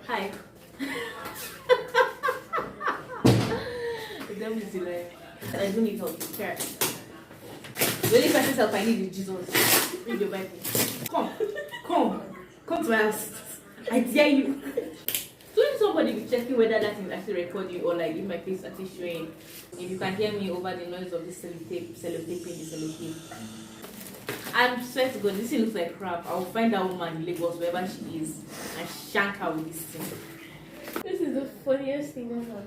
Hi. The devil is alive. I don't need help. Care. The only person help I need is Jesus. Read your Bible. Come to my house. I dare you. Shouldn't somebody be checking whether that is actually recording or like if my face is actually showing? If you can hear me over the noise of this sellotaping the sellotape. I swear to God, this thing looks like crap. I will find that woman in Lagos wherever she is and shank her with this thing. This is the funniest thing ever.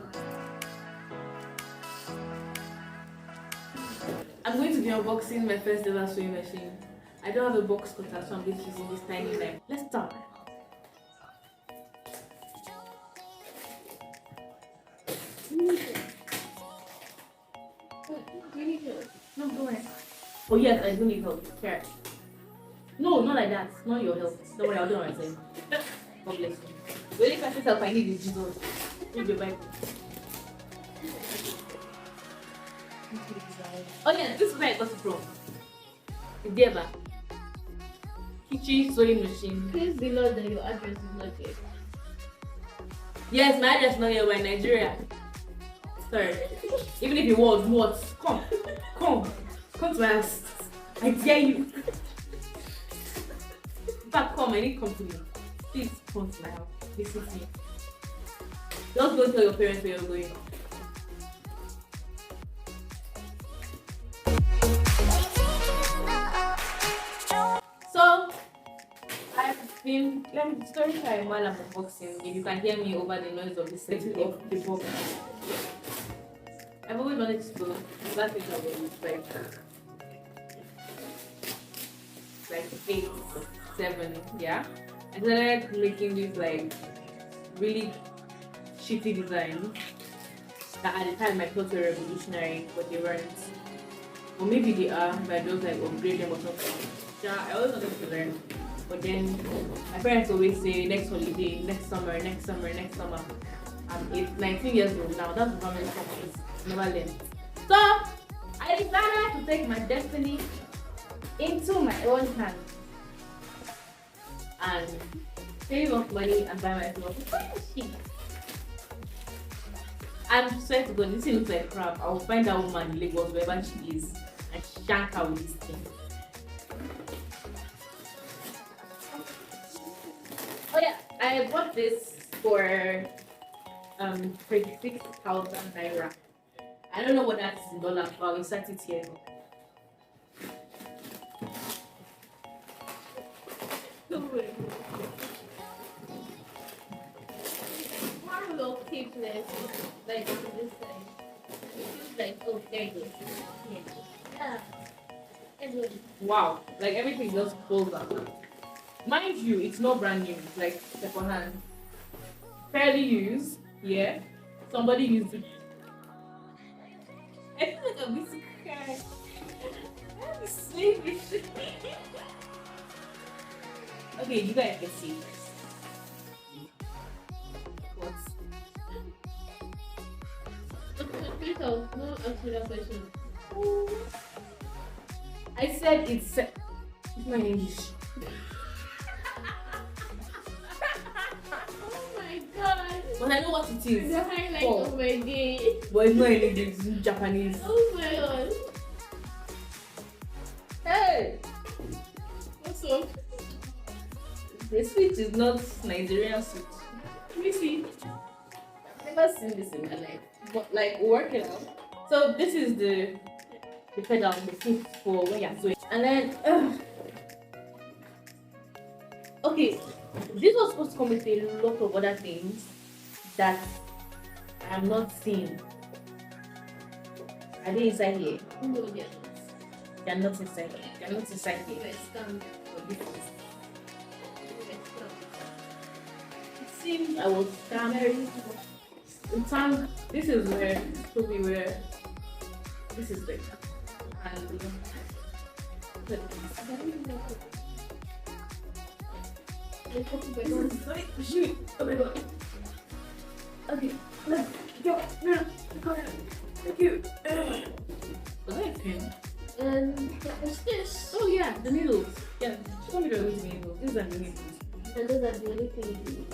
I'm going to be unboxing my first ever sewing machine. I don't have a box cutter, so I'm just using this tiny knife. Let's start. Do you need help? No, go ahead. Oh yes, I do need help. Care. No, not like that. Not your help. Don't worry, I'll do it myself. God bless you. The only person's help I need is Jesus. Read your Bible. Oh yeah, this is where I got it from. The Deva. Kitchen sewing machine. Please be Lord that your address is not here. Yes, my address is not here. We're in Nigeria. Sorry. Even if it was, what? Come to my house. I dare you. In fact, come. I need company. Please come to my house. Visit me. Just go tell your parents where you're going. So, let me story time while I'm unboxing. If you can hear me over the noise of the setting of the box. I've always wanted to go. That thing of it, like 8, 7, yeah. I started making these like really shitty designs that at the time I thought were revolutionary, but they weren't. Or maybe they are, but I just like upgrade them or something. Yeah, I always wanted to learn. But then my parents always say next holiday, next summer. I'm 19 years old now. That's how many times never learned. So I decided to take my destiny into my own hands and save up money and buy myself a sheet. I'm swear to God, this thing looks like crap. I will find that woman in Lagos wherever she is and shank her with this thing. Oh yeah, I bought this for 36,000 naira. I don't know what that is in dollars, but I'll insert it here. One will keep this like this side. It's like, oh, there it is. Yeah. Wow, like everything just falls out. Mind you, it's not brand new, it's like second hand. Fairly used, yeah. Somebody used it. I feel like I'm going to cry. I'm sleepy. Okay, you guys can see this. What? Please no answer that question. I said it's my English. But I know what it is. The highlight of my day. But it's not in English, it's in Japanese. Oh my god. Hey! What's up? The switch is not Nigerian switch. Let me see. I've never seen this in my life. But like working out. So this is the pedal, the foot for when you're sewing. And then okay, this was supposed to come with a lot of other things that I'm not seeing. Are they inside here? No, they're not. They're not inside here. They're not inside here. Let's stand. It seems I was scammed. In time, this is where probably where this is like and shoot. Oh my god. Okay, let's go. Thank you. Was that a pen? What's this? Oh yeah, the needles. Yeah, show me the needles. These are the needles. And those are the only things you need.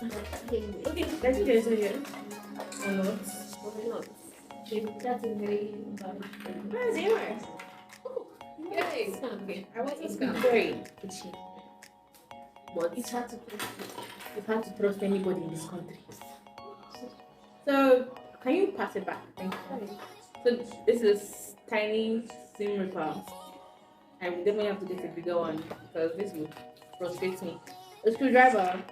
Okay, let's get it here. Or not. That's a very bad. Where is yours? Yay! Okay, I want to scam. Very itchy. But It's hard to put. it's hard to trust anybody in this country. So, can you pass it back? Thank you. So, this is tiny SIM ripper. I will definitely have to get a bigger one because this will frustrate me. A screwdriver.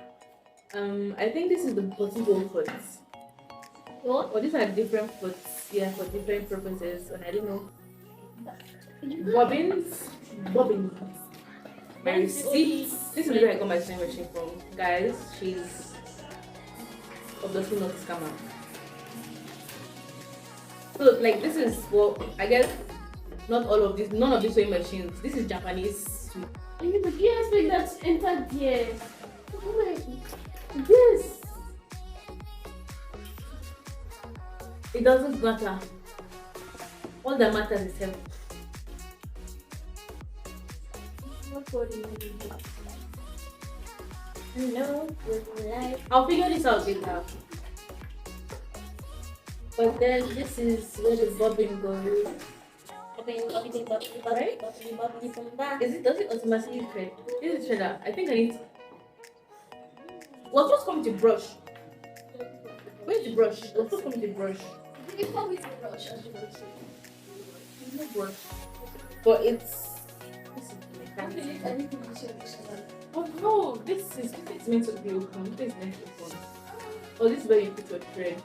I think this is the possible foot. What? But these are different foots, yeah, for different purposes, and I don't know. Bobbins. My receipt. This is where I got my sewing machine from. Guys, she's obviously not a scammer. So look, like this is I guess not all of this, none of these sewing machines. This is Japanese. I mean, the gear aspect that's entered here. Oh my. This. It doesn't matter. All that matters is health. What for do you need? No, with life. I'll figure this out later. But then this is where the bobbin goes. Right? Does it automatically thread? This is threader. I think I need. What's supposed to come to brush? Where's the brush? What's supposed to come to brush? You call me to brush as you want to. There's no brush. But it's. This is mechanical. Anything you say, Oh no! This is meant to be open. This is meant to be open. Oh, this is where you put your thread.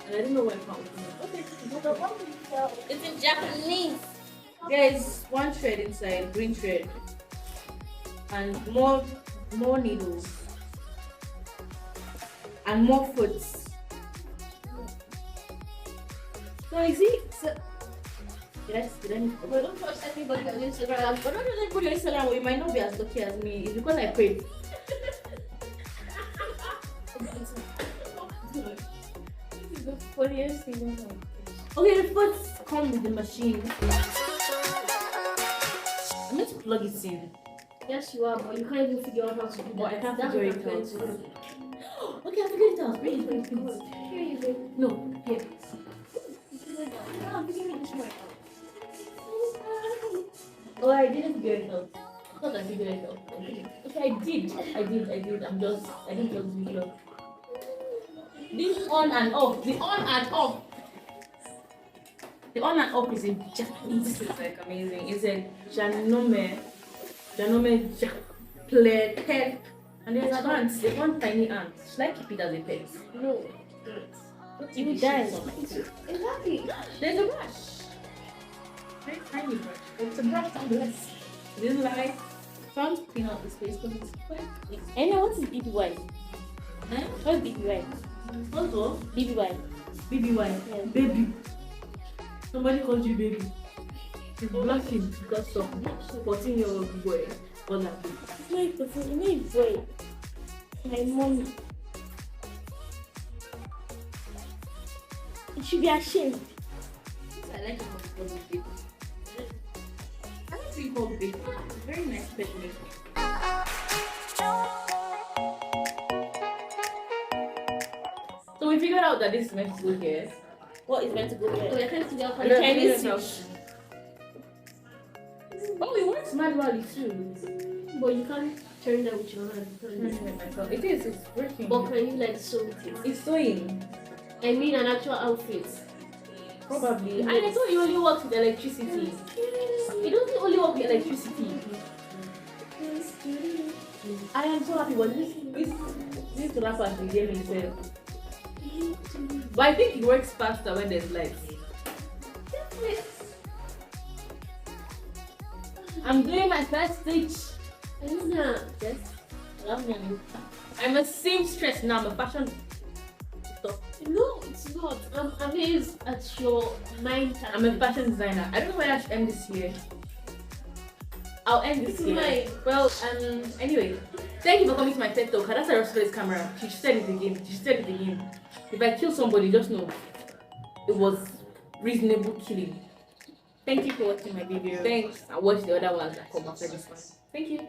And I don't know why I can't open it. It's in Japanese. There is one thread inside, green thread, and more needles, and more foots. So you see, did I But don't trust anybody on Instagram. but not everybody on Instagram, you might not be as lucky as me. It's because I prayed. This is the funniest thing ever. Okay, the foots come with the machine. I'm going to plug it in. Yes, you are, but you can't even figure out how to do that. But I can't That's figure what it I'm out. trying to do. Okay, I figured it out. Bring it. Here you go. No, here. I'm figuring it this way. Oh, I didn't figure it out. I thought I figured it out. Okay, I did. I didn't plug the video. This on and off. The on and off. The on and off is in Japanese. This is like amazing. It's a Janome Plaire. And there's ants. There's one tiny ant. Should I keep it as a pet? No. What if it dies? Exactly. There's a brush. Very tiny brush. It's a brush nonetheless. This is like trying to clean out the space because it's quite big. Anna, what is BBY? Huh? What's BBY? Also, BBY. BBY. Yeah. Baby. Somebody called you baby. She's blushing because some 14-year-old boy called her baby. It's not a person, it's not a boy. My mommy. You should be ashamed. I like it when it's called baby. I like to be called baby. Very nice pet name. So we figured out that this is meant to go here. What is meant to go So there? we're trying to figure out how The to Chinese do it. fish. Oh, it works manually too. But you can't turn that with your hand. It is, it's working. But can you like sew it? It's sewing. I mean an actual outfit. Probably. And I thought it only works with electricity. It doesn't only work with electricity. I am so happy, but this wrapper actually gave me itself. But I think it works faster when there's lights. I'm doing my first stitch. Anna, Yes. I'm a seamstress now. I'm a fashion. Stop. no, it's not. I'm amazed at your mind. I'm a fashion designer. I don't know whether I should end this here. I'll end this It's here. mine. Well, anyway, thank you for coming to my TED Talk. That's a Roscoe's camera. She said it again. If I kill somebody, just know it was reasonable killing. Thank you for watching my video. Thanks. I watched the other ones that come after this one. Thank you.